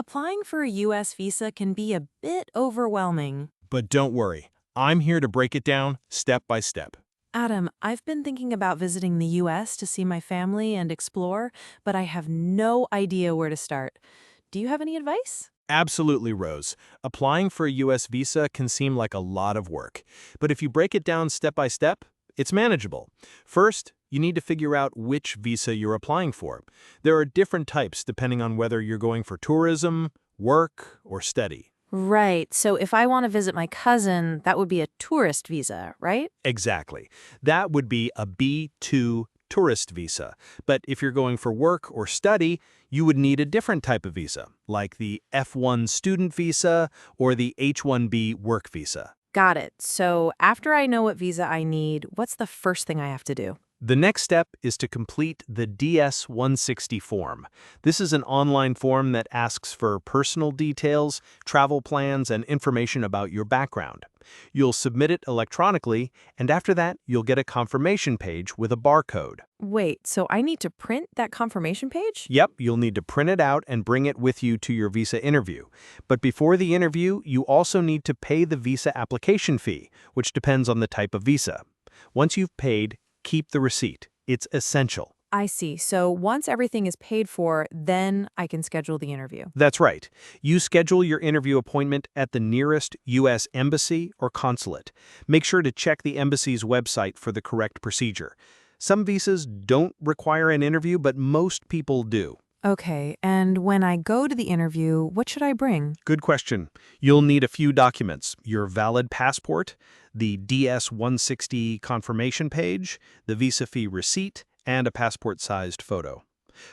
Applying for a U.S. visa can be a bit overwhelming. But don't worry, I'm here to break it down step by step. Adam, I've been thinking about visiting the U.S. to see my family and explore, but I have no idea where to start. Do you have any advice? Absolutely, Rose. Applying for a U.S. visa can seem like a lot of work, but if you break it down step by step, it's manageable. First, you need to figure out which visa you're applying for. There are different types depending on whether you're going for tourism, work, or study. Right, so if I want to visit my cousin, that would be a tourist visa, right? Exactly. That would be a B2 tourist visa. But if you're going for work or study, you would need a different type of visa, like the F1 student visa or the H1B work visa. Got it. So after I know what visa I need, what's the first thing I have to do? The next step is to complete the DS-160 form. This is an online form that asks for personal details, travel plans, and information about your background. You'll submit it electronically, and after that, you'll get a confirmation page with a barcode. Wait, so I need to print that confirmation page? Yep, you'll need to print it out and bring it with you to your visa interview. But before the interview, you also need to pay the visa application fee, which depends on the type of visa. Once you've paid, keep the receipt. It's essential. I see. So once everything is paid for, then I can schedule the interview. That's right. You schedule your interview appointment at the nearest U.S. embassy or consulate. Make sure to check the embassy's website for the correct procedure. Some visas don't require an interview, but most people do. Okay, and when I go to the interview, what should I bring? Good question. You'll need a few documents: your valid passport, the DS-160 confirmation page, the visa fee receipt, and a passport-sized photo.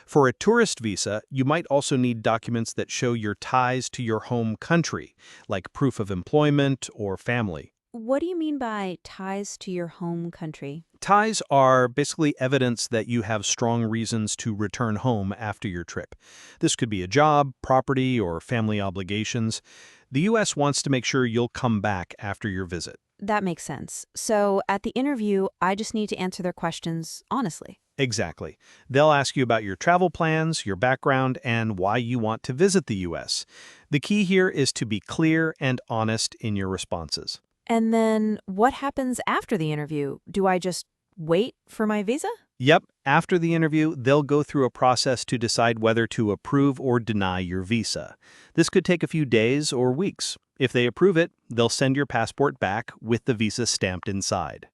For a tourist visa, you might also need documents that show your ties to your home country, like proof of employment or family. What do you mean by ties to your home country? Ties are basically evidence that you have strong reasons to return home after your trip. This could be a job, property, or family obligations. The U.S. wants to make sure you'll come back after your visit. That makes sense. So at the interview, I just need to answer their questions honestly. Exactly. They'll ask you about your travel plans, your background, and why you want to visit the U.S. The key here is to be clear and honest in your responses. And then what happens after the interview? Do I just wait for my visa? Yep, after the interview, they'll go through a process to decide whether to approve or deny your visa. This could take a few days or weeks. If they approve it, they'll send your passport back with the visa stamped inside.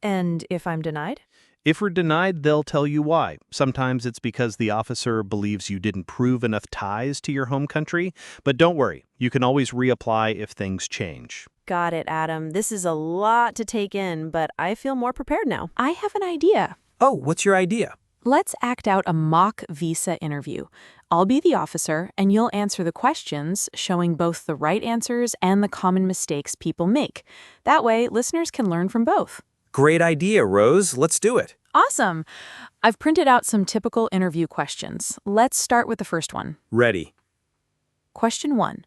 And if I'm denied? If you're denied, they'll tell you why. Sometimes it's because the officer believes you didn't prove enough ties to your home country. But don't worry, you can always reapply if things change. Got it, Adam. This is a lot to take in, but I feel more prepared now. I have an idea. Oh, what's your idea? Let's act out a mock visa interview. I'll be the officer, and you'll answer the questions, showing both the right answers and the common mistakes people make. That way, listeners can learn from both. Great idea, Rose. Let's do it. Awesome. I've printed out some typical interview questions. Let's start with the first one. Ready. Question 1.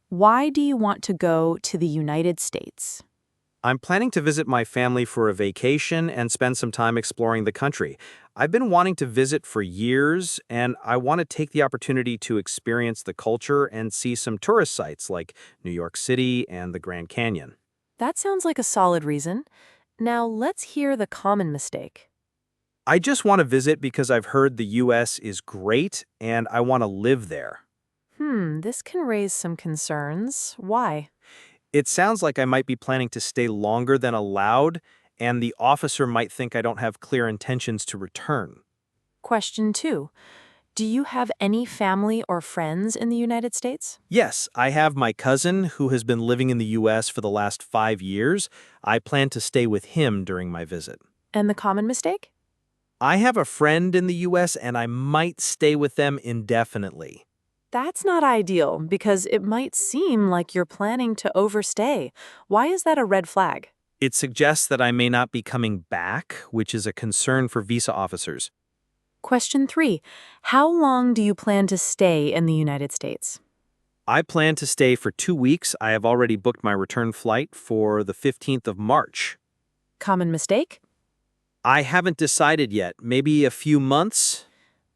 Why do you want to go to the United States? I'm planning to visit my family for a vacation and spend some time exploring the country. I've been wanting to visit for years, and I want to take the opportunity to experience the culture and see some tourist sites like New York City and the Grand Canyon. That sounds like a solid reason. Now let's hear the common mistake. I just want to visit because I've heard the U.S. is great and I want to live there. This can raise some concerns. Why? It sounds like I might be planning to stay longer than allowed, and the officer might think I don't have clear intentions to return. Question 2. Do you have any family or friends in the United States? Yes, I have my cousin who has been living in the U.S. for the last 5 years. I plan to stay with him during my visit. And the common mistake? I have a friend in the U.S. and I might stay with them indefinitely. That's not ideal because it might seem like you're planning to overstay. Why is that a red flag? It suggests that I may not be coming back, which is a concern for visa officers. Question 3. How long do you plan to stay in the United States? I plan to stay for 2 weeks. I have already booked my return flight for the 15th of March. Common mistake? I haven't decided yet. Maybe a few months?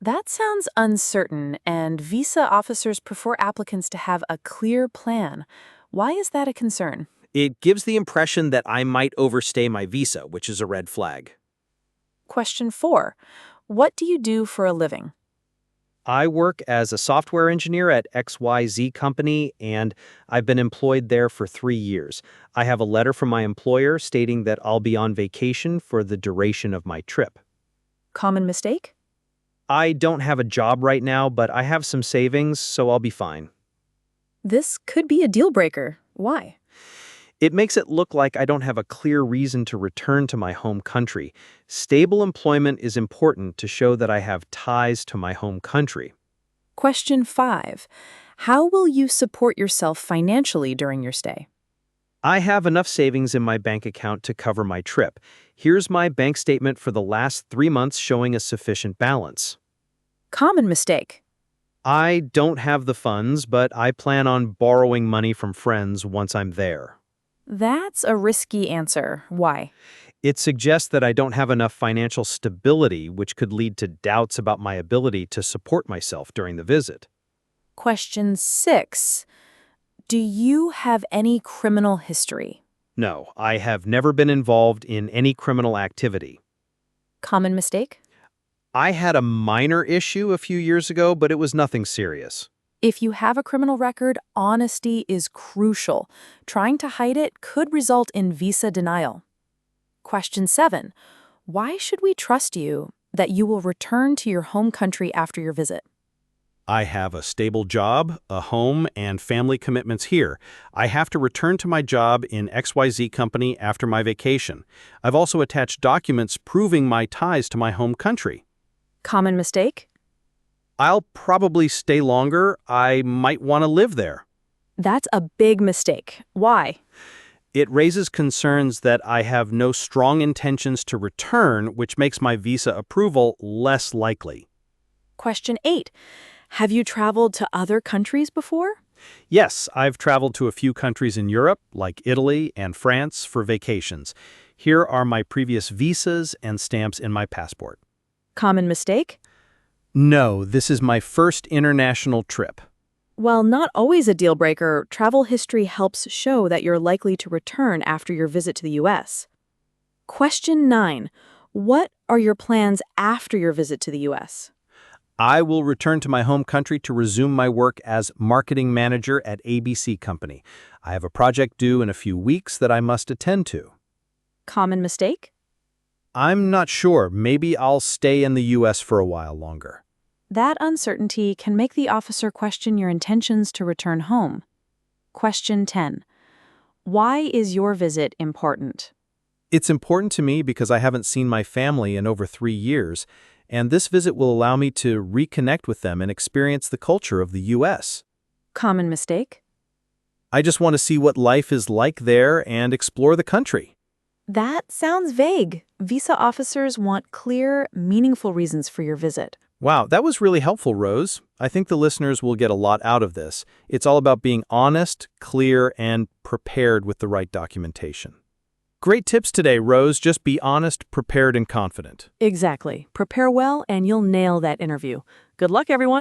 That sounds uncertain, and visa officers prefer applicants to have a clear plan. Why is that a concern? It gives the impression that I might overstay my visa, which is a red flag. Question 4. What do you do for a living? I work as a software engineer at XYZ company, and I've been employed there for 3 years. I have a letter from my employer stating that I'll be on vacation for the duration of my trip. Common mistake? I don't have a job right now, but I have some savings, so I'll be fine. This could be a deal breaker. Why? It makes it look like I don't have a clear reason to return to my home country. Stable employment is important to show that I have ties to my home country. Question 5. How will you support yourself financially during your stay? I have enough savings in my bank account to cover my trip. Here's my bank statement for the last 3 months showing a sufficient balance. Common mistake. I don't have the funds, but I plan on borrowing money from friends once I'm there. That's a risky answer. Why? It suggests that I don't have enough financial stability, which could lead to doubts about my ability to support myself during the visit. Question 6. Do you have any criminal history? No, I have never been involved in any criminal activity. Common mistake? I had a minor issue a few years ago, but it was nothing serious. If you have a criminal record, honesty is crucial. Trying to hide it could result in visa denial. Question 7. Why should we trust you that you will return to your home country after your visit? I have a stable job, a home, and family commitments here. I have to return to my job in XYZ company after my vacation. I've also attached documents proving my ties to my home country. Common mistake? I'll probably stay longer. I might want to live there. That's a big mistake. Why? It raises concerns that I have no strong intentions to return, which makes my visa approval less likely. Question 8. Have you traveled to other countries before? Yes, I've traveled to a few countries in Europe, like Italy and France, for vacations. Here are my previous visas and stamps in my passport. Common mistake? No, this is my first international trip. While not always a deal breaker, travel history helps show that you're likely to return after your visit to the U.S. Question 9. What are your plans after your visit to the U.S.? I will return to my home country to resume my work as marketing manager at ABC Company. I have a project due in a few weeks that I must attend to. Common mistake? I'm not sure. Maybe I'll stay in the U.S. for a while longer. That uncertainty can make the officer question your intentions to return home. Question 10. Why is your visit important? It's important to me because I haven't seen my family in over 3 years, and this visit will allow me to reconnect with them and experience the culture of the U.S. Common mistake? I just want to see what life is like there and explore the country. That sounds vague. Visa officers want clear, meaningful reasons for your visit. Wow, that was really helpful, Rose. I think the listeners will get a lot out of this. It's all about being honest, clear, and prepared with the right documentation. Great tips today, Rose. Just be honest, prepared, and confident. Exactly. Prepare well and you'll nail that interview. Good luck, everyone.